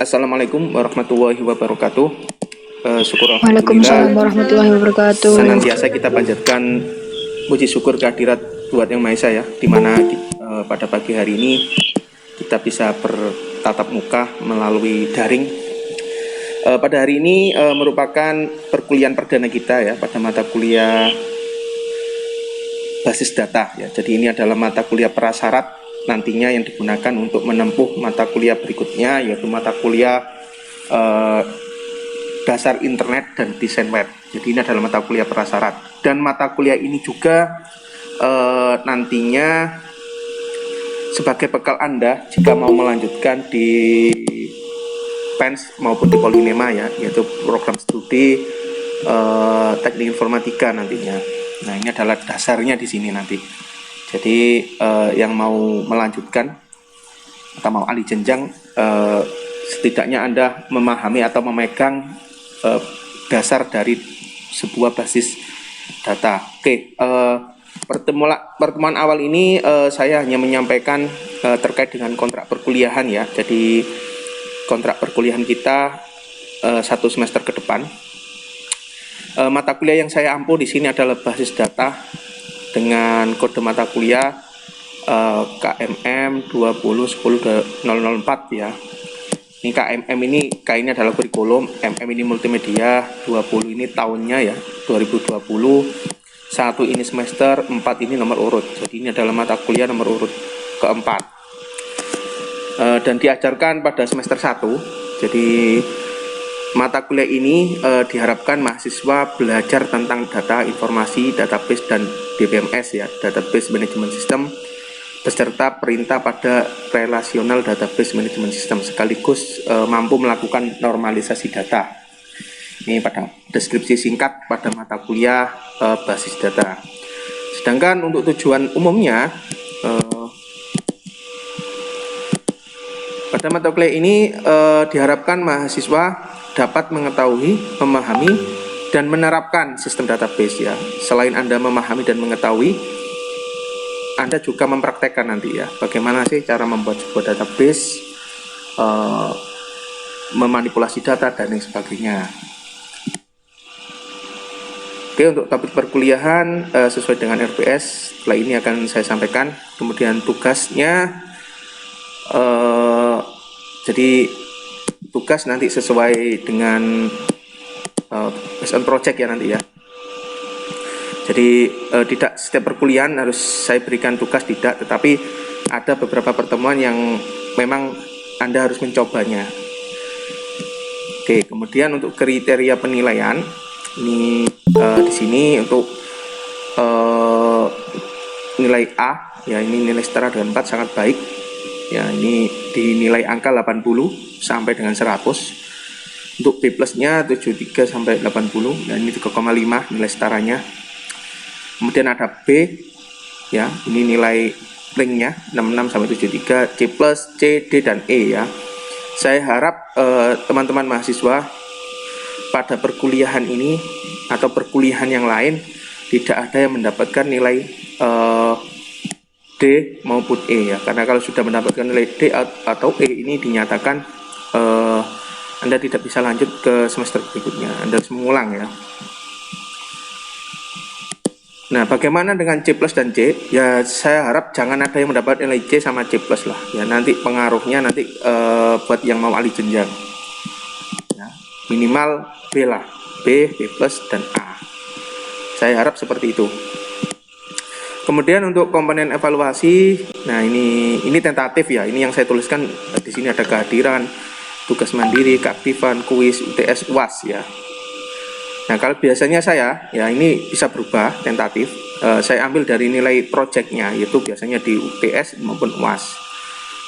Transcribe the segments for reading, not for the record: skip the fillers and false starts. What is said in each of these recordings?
Assalamualaikum warahmatullahi wabarakatuh. Syukur Waalaikumsalam alhamdulillah warahmatullahi wabarakatuh. senantiasa kita panjatkan puji syukur kehadirat Tuhan Yang Maha Esa ya, dimana pada pagi hari ini kita bisa bertatap muka melalui daring. Pada hari ini merupakan perkuliahan perdana kita ya pada mata kuliah basis data ya. Jadi ini adalah mata kuliah prasyarat nantinya yang digunakan untuk menempuh mata kuliah berikutnya, yaitu mata kuliah dasar internet dan desain web. Jadi ini adalah mata kuliah prasyarat, dan mata kuliah ini juga nantinya sebagai bekal Anda jika mau melanjutkan di PENS maupun di Polinema ya, yaitu program studi teknik informatika nantinya. Nah, ini adalah dasarnya di sini nanti. Jadi yang mau melanjutkan atau mau alih jenjang, setidaknya Anda memahami atau memegang dasar dari sebuah basis data. Oke, pertemuan awal ini saya hanya menyampaikan terkait dengan kontrak perkuliahan ya. Jadi kontrak perkuliahan kita 1 semester ke depan. Mata kuliah yang saya ampuh di sini adalah basis data dengan kode mata kuliah KMM 2010-004 ya. Ini KMM ini, K ini adalah kurikulum, MM ini multimedia, 20 ini tahunnya ya, 2020, 1 ini semester, 4 ini nomor urut. Jadi ini adalah mata kuliah nomor urut keempat. Dan diajarkan pada semester 1. Jadi mata kuliah ini diharapkan mahasiswa belajar tentang data, informasi, database, dan DBMS ya, Database Management System, beserta perintah pada relational database management system, sekaligus mampu melakukan normalisasi data. Ini pada deskripsi singkat pada mata kuliah basis data. Sedangkan untuk tujuan umumnya, pada mata kuliah ini diharapkan mahasiswa dapat mengetahui, memahami, dan menerapkan sistem database ya. Selain Anda memahami dan mengetahui, Anda juga mempraktekkan nanti ya, bagaimana sih cara membuat sebuah database, memanipulasi data, dan lain sebagainya. Oke, untuk topik perkuliahan sesuai dengan RPS, setelah ini akan saya sampaikan. Kemudian tugasnya, jadi tugas nanti sesuai dengan based on project ya nanti ya. Jadi tidak setiap perkuliahan harus saya berikan tugas, tidak, tetapi ada beberapa pertemuan yang memang Anda harus mencobanya. Oke, kemudian untuk kriteria penilaian ini di sini untuk nilai A ya, ini nilai setara dengan 4, sangat baik ya, ini dinilai angka 80 sampai dengan 100. Untuk B plusnya 73 sampai 80, dan ini 3,5 nilai setaranya. Kemudian ada B ya, ini nilai linknya 66 sampai 73, C plus, C, D, dan E ya. Saya harap teman-teman mahasiswa pada perkuliahan ini atau perkuliahan yang lain tidak ada yang mendapatkan nilai D maupun E ya, karena kalau sudah mendapatkan nilai D atau E ini dinyatakan Anda tidak bisa lanjut ke semester berikutnya, Anda harus mengulang ya. Nah, bagaimana dengan C plus dan C? Ya, saya harap jangan ada yang mendapat nilai C sama C plus lah ya, nanti pengaruhnya nanti buat yang mau alih jenjang ya, minimal B lah, B, B plus, dan A. Saya harap seperti itu. Kemudian untuk komponen evaluasi, nah ini tentatif ya, ini yang saya tuliskan di sini ada kehadiran, tugas mandiri, keaktifan, kuis, UTS, UAS ya. Nah, kalau biasanya saya ya, ini bisa berubah tentatif, saya ambil dari nilai projectnya, yaitu biasanya di UTS maupun UAS,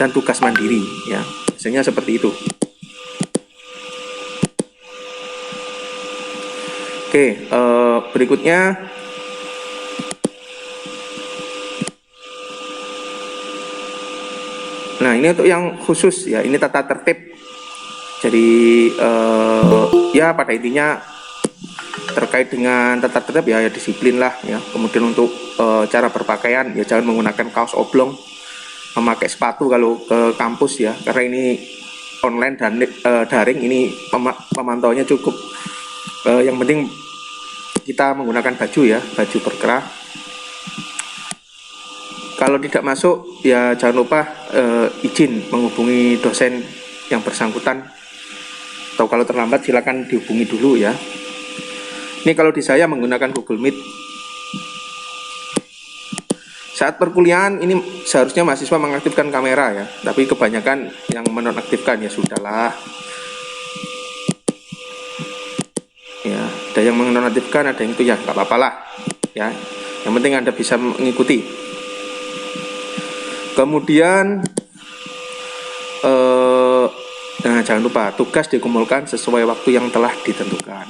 dan tugas mandiri ya, biasanya seperti itu. Oke, berikutnya nah, ini untuk yang khusus ya, ini tata tertib. Jadi ya pada intinya terkait dengan tata tertib ya, disiplin lah ya. Kemudian untuk cara berpakaian ya, jangan menggunakan kaos oblong, memakai sepatu kalau ke kampus ya, karena ini online dan daring ini pemantauannya cukup. Yang penting kita menggunakan baju ya, baju berkerah. Kalau tidak masuk ya jangan lupa izin menghubungi dosen yang bersangkutan, atau kalau terlambat silakan dihubungi dulu ya. Ini kalau di saya menggunakan Google Meet. Saat perkuliahan ini seharusnya mahasiswa mengaktifkan kamera ya, tapi kebanyakan yang menonaktifkan ya sudahlah. Ya, ada yang menonaktifkan, ada yang itu ya nggak apa-apa lah ya. Yang penting Anda bisa mengikuti. Kemudian nah jangan lupa tugas dikumpulkan sesuai waktu yang telah ditentukan.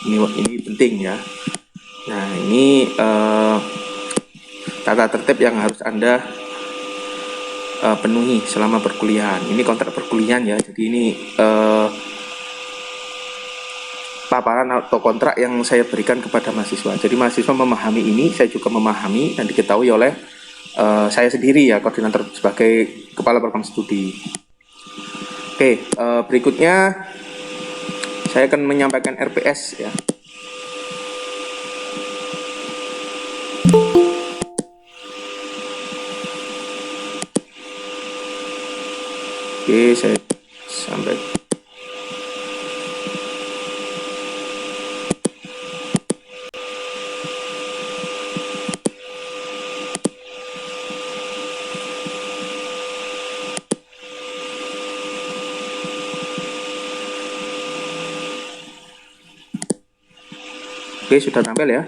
Ini penting ya. Nah ini tata tertib yang harus Anda penuhi selama perkuliahan. Ini kontrak perkuliahan ya. Jadi ini paparan atau kontrak yang saya berikan kepada mahasiswa. Jadi mahasiswa memahami ini, saya juga memahami dan diketahui oleh saya sendiri ya, koordinator sebagai kepala program studi. Oke, berikutnya saya akan menyampaikan RPS ya. Oke, saya sampai. Oke, sudah tampil ya.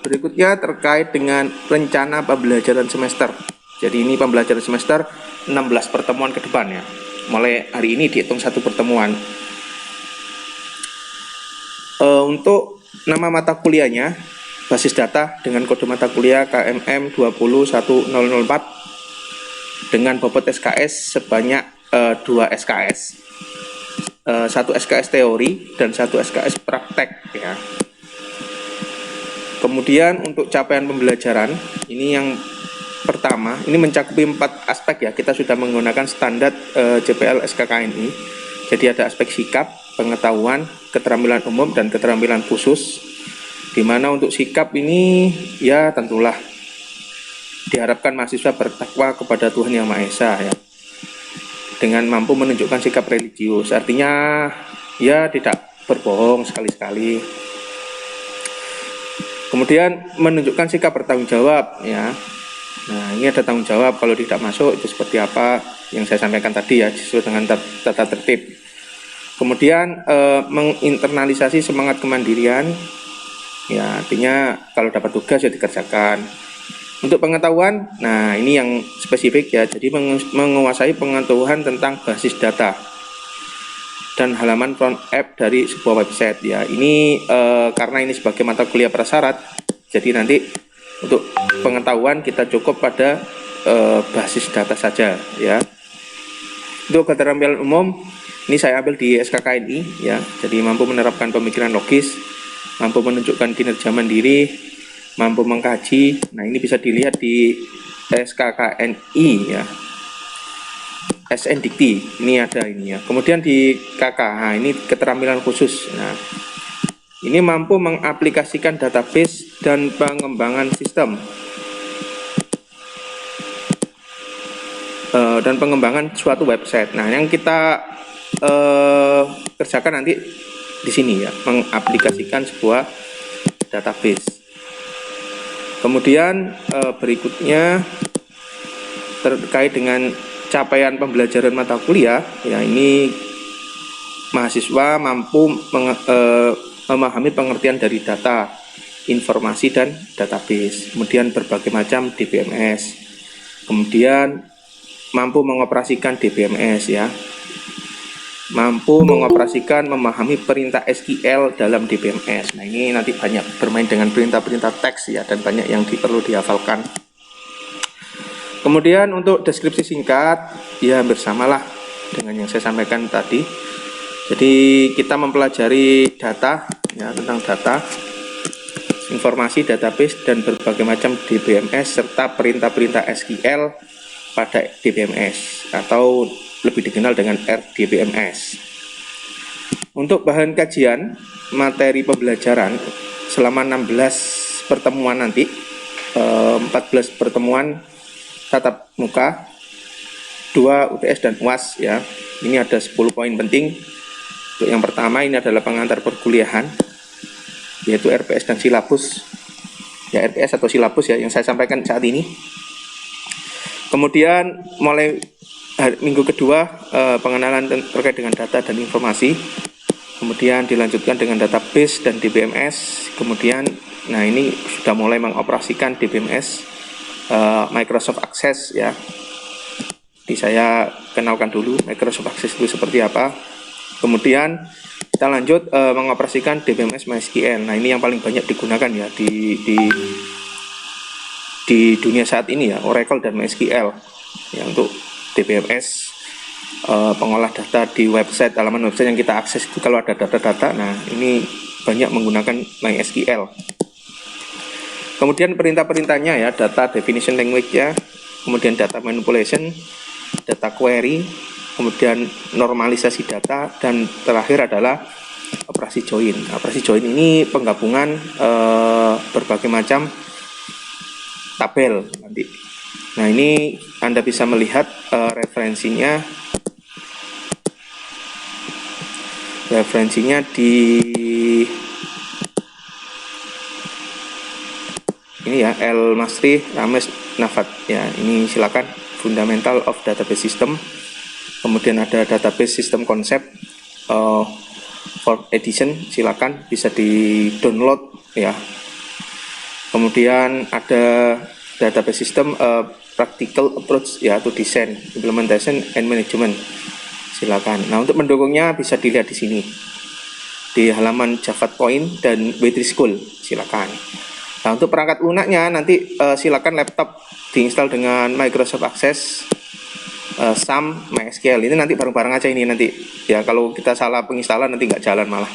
Berikutnya terkait dengan rencana pembelajaran semester. Jadi ini pembelajaran semester 16 pertemuan ke depan ya. Mulai hari ini dihitung satu pertemuan. Untuk nama mata kuliahnya, basis data dengan kode mata kuliah KMM 20104 dengan bobot SKS sebanyak 2 SKS. 1 SKS teori dan 1 SKS praktek ya. Kemudian untuk capaian pembelajaran, ini yang pertama, ini mencakupi 4 aspek ya. Kita sudah menggunakan standar JPL SKKNI. Jadi ada aspek sikap, pengetahuan, keterampilan umum, dan keterampilan khusus. Di mana untuk sikap ini ya tentulah diharapkan mahasiswa bertakwa kepada Tuhan Yang Maha Esa ya. Dengan mampu menunjukkan sikap religius. Artinya ya tidak berbohong sekali-sekali. Kemudian menunjukkan sikap bertanggung jawab ya. Nah ini ada tanggung jawab, kalau tidak masuk itu seperti apa yang saya sampaikan tadi ya, sesuai dengan tata tertib. Kemudian menginternalisasi semangat kemandirian ya, artinya kalau dapat tugas ya dikerjakan. Untuk pengetahuan, nah ini yang spesifik ya, jadi menguasai pengetahuan tentang basis data dan halaman front app dari sebuah website ya. Ini karena ini sebagai mata kuliah prasyarat, jadi nanti untuk pengetahuan kita cukup pada basis data saja ya. Untuk keterampilan umum ini saya ambil di SKKNI ya, jadi mampu menerapkan pemikiran logis, mampu menunjukkan kinerja mandiri, mampu mengkaji. Nah ini bisa dilihat di SKKNI ya, SN Dikti ini ada ini ya. Kemudian di KK, nah ini keterampilan khusus. Nah ini mampu mengaplikasikan database dan pengembangan sistem dan pengembangan suatu website. Nah yang kita kerjakan nanti di sini ya, mengaplikasikan sebuah database. Kemudian berikutnya terkait dengan capaian pembelajaran mata kuliah ya, ini mahasiswa mampu memahami pengertian dari data, informasi dan database, kemudian berbagai macam DBMS, kemudian mampu mengoperasikan DBMS ya, mampu mengoperasikan, memahami perintah SQL dalam DBMS. Nah ini nanti banyak bermain dengan perintah-perintah teks ya, dan banyak yang perlu dihafalkan. Kemudian untuk deskripsi singkat ya bersamalah dengan yang saya sampaikan tadi. Jadi kita mempelajari data ya, tentang data, informasi, database, dan berbagai macam DBMS serta perintah-perintah SQL pada DBMS, atau lebih dikenal dengan RDBMS. Untuk bahan kajian materi pembelajaran selama 16 pertemuan nanti, 14 pertemuan tatap muka, 2 UTS dan UAS ya. Ini ada 10 poin penting. Untuk yang pertama ini adalah pengantar perkuliahan, yaitu RPS dan silabus. Ya, RPS atau silabus ya yang saya sampaikan saat ini. Kemudian mulai minggu kedua pengenalan terkait dengan data dan informasi. Kemudian dilanjutkan dengan database dan DBMS. Kemudian nah ini sudah mulai mengoperasikan DBMS Microsoft Access ya. Jadi saya kenalkan dulu Microsoft Access itu seperti apa. Kemudian kita lanjut mengoperasikan DBMS MySQL. Nah ini yang paling banyak digunakan ya di dunia saat ini ya, Oracle dan MySQL ya, untuk DBMS pengolah data di website, halaman website yang kita akses itu kalau ada data-data. Nah ini banyak menggunakan MySQL. Kemudian perintah-perintahnya ya, data definition language ya, kemudian data manipulation, data query, kemudian normalisasi data, dan terakhir adalah operasi join. Operasi join ini penggabungan berbagai macam tabel nanti. Nah ini Anda bisa melihat referensinya di ini ya, El Masri, Rames, Nafat ya. Ini silakan, Fundamental of Database System. Kemudian ada Database System Concept, 4th edition, silakan bisa di download ya. Kemudian ada Database System Practical Approach ya, to Design, Implementation and Management, silakan. Nah untuk mendukungnya bisa dilihat di sini di halaman Java Point dan W3 School, silakan. Nah untuk perangkat lunaknya nanti silakan laptop diinstal dengan Microsoft Access, SAM, MySQL. Ini nanti bareng-bareng aja ini nanti ya, kalau kita salah penginstalan nanti nggak jalan malah.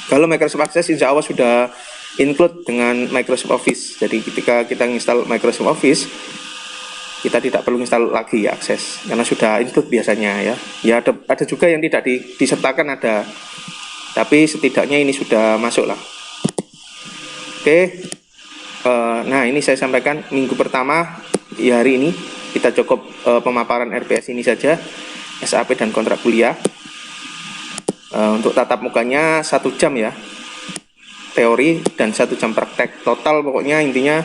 Kalau Microsoft Access insya Allah sudah include dengan Microsoft Office. Jadi ketika kita install Microsoft Office, kita tidak perlu install lagi ya Access, karena sudah include biasanya ya. Ya ada juga yang tidak disertakan ada, tapi setidaknya ini sudah masuk lah. Oke, nah ini saya sampaikan minggu pertama ya, hari ini kita cukup pemaparan RPS ini saja, SAP dan kontrak kuliah. Untuk tatap mukanya 1 jam ya, teori dan 1 jam praktek. Total pokoknya intinya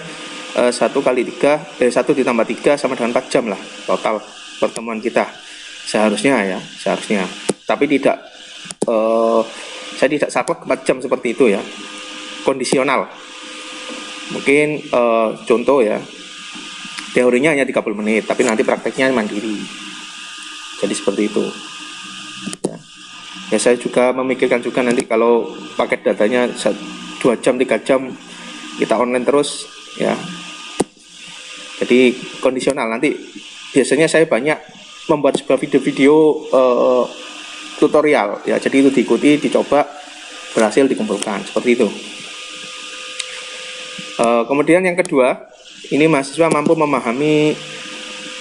1 kali 3, 1 ditambah 3 sama dengan 4 jam lah total pertemuan kita. Seharusnya ya, seharusnya. Tapi tidak, saya tidak saklek 4 jam seperti itu ya. Kondisional. Mungkin contoh ya, teorinya hanya 30 menit, tapi nanti prakteknya mandiri. Jadi seperti itu. Ya saya juga memikirkan juga nanti kalau paket datanya 2 jam 3 jam kita online terus ya. Jadi kondisional. Nanti biasanya saya banyak membuat sebuah video-video tutorial ya. Jadi itu diikuti, dicoba, berhasil dikumpulkan seperti itu. Kemudian yang kedua, ini mahasiswa mampu memahami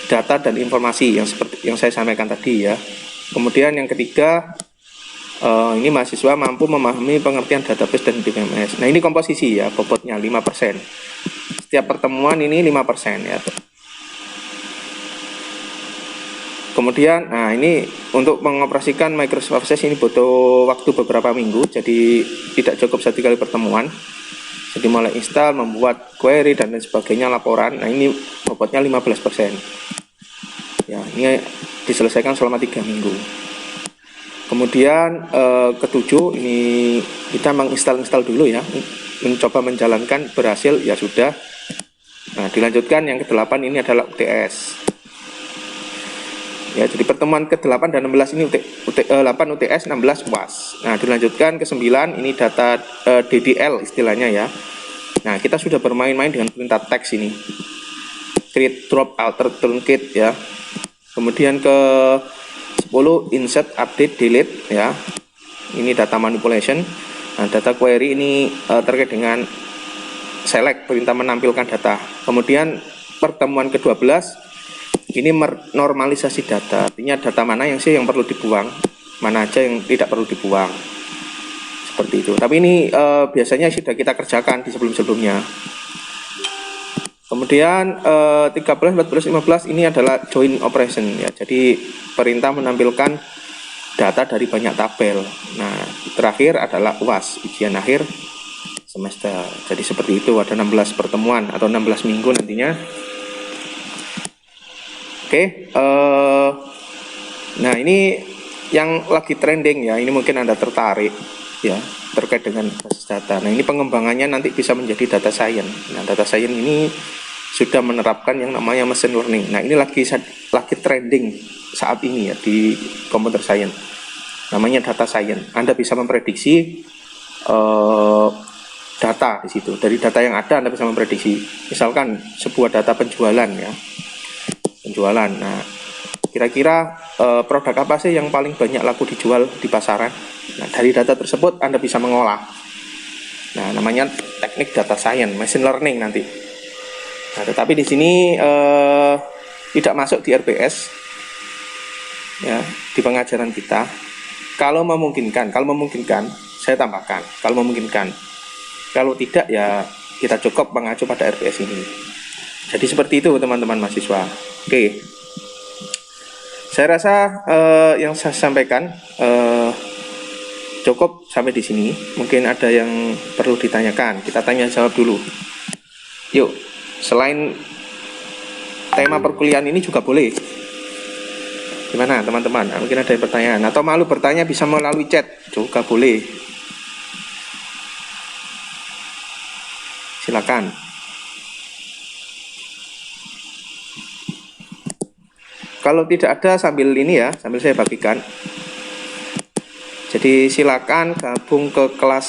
data dan informasi yang seperti yang saya sampaikan tadi ya. Kemudian yang ketiga, ini mahasiswa mampu memahami pengertian database dan DBMS. Nah ini komposisi ya, bobotnya 5%. Setiap pertemuan ini 5% ya. Kemudian, nah ini untuk mengoperasikan Microsoft Access ini butuh waktu beberapa minggu, jadi tidak cukup 1 kali pertemuan. Jadi mulai install, membuat query dan lain sebagainya, laporan. Nah ini bobotnya 15%. Ya, ini diselesaikan selama 3 minggu. Kemudian ketujuh, ini kita menginstal dulu ya, mencoba menjalankan, berhasil ya sudah. Nah dilanjutkan yang ke-8 ini adalah UTS. Ya, jadi pertemuan ke-8 dan 16 ini 8 UTS, 16 UAS. Nah dilanjutkan ke-9 ini data DDL istilahnya ya. Nah kita sudah bermain-main dengan perintah teks ini, create, drop, alter, truncate ya. Kemudian ke 10 insert, update, delete ya. Ini data manipulation. Nah, data query ini terkait dengan select, perintah menampilkan data. Kemudian pertemuan ke-12 ini normalisasi data, artinya data mana yang perlu dibuang, mana aja yang tidak perlu dibuang, seperti itu. Tapi ini biasanya sudah kita kerjakan di sebelum-sebelumnya. Kemudian 13, 14, 15 ini adalah join operation ya. Jadi perintah menampilkan data dari banyak tabel. Nah, terakhir adalah UAS, ujian akhir semester. Jadi seperti itu, ada 16 pertemuan atau 16 minggu nantinya. Oke, nah ini yang lagi trending ya, ini mungkin Anda tertarik ya, terkait dengan basis data. Nah, ini pengembangannya nanti bisa menjadi data science. Nah, data science ini sudah menerapkan yang namanya machine learning. Nah, ini lagi trending saat ini ya di computer science. Namanya data science. Anda bisa memprediksi data di situ. Dari data yang ada Anda bisa memprediksi. Misalkan sebuah data penjualan ya. Penjualan. Nah, kira-kira produk apa sih yang paling banyak laku dijual di pasaran? Nah, dari data tersebut Anda bisa mengolah. Nah, namanya teknik data science, machine learning nanti. Nah, tetapi di sini tidak masuk di RPS ya, di pengajaran kita. Kalau memungkinkan, saya tambahkan. Kalau memungkinkan, kalau tidak ya kita cukup mengacu pada RPS ini. Jadi seperti itu teman-teman mahasiswa. Oke, saya rasa yang saya sampaikan cukup sampai di sini. Mungkin ada yang perlu ditanyakan. Kita tanya jawab dulu. Yuk, selain tema perkuliahan ini juga boleh. Gimana teman-teman? Mungkin ada yang pertanyaan atau malu bertanya bisa melalui chat juga boleh. Silakan. Kalau tidak ada sambil ini ya, sambil saya bagikan. Jadi silakan gabung ke kelas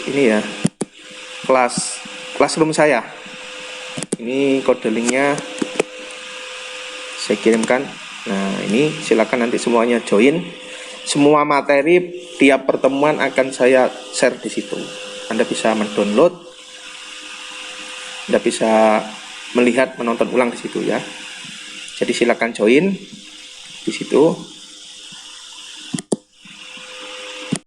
ini ya, classroom saya. Ini kode linknya saya kirimkan. Nah, ini silakan nanti semuanya join. Semua materi tiap pertemuan akan saya share di situ. Anda bisa mendownload, Anda bisa melihat, menonton ulang di situ ya. Jadi silakan join di situ.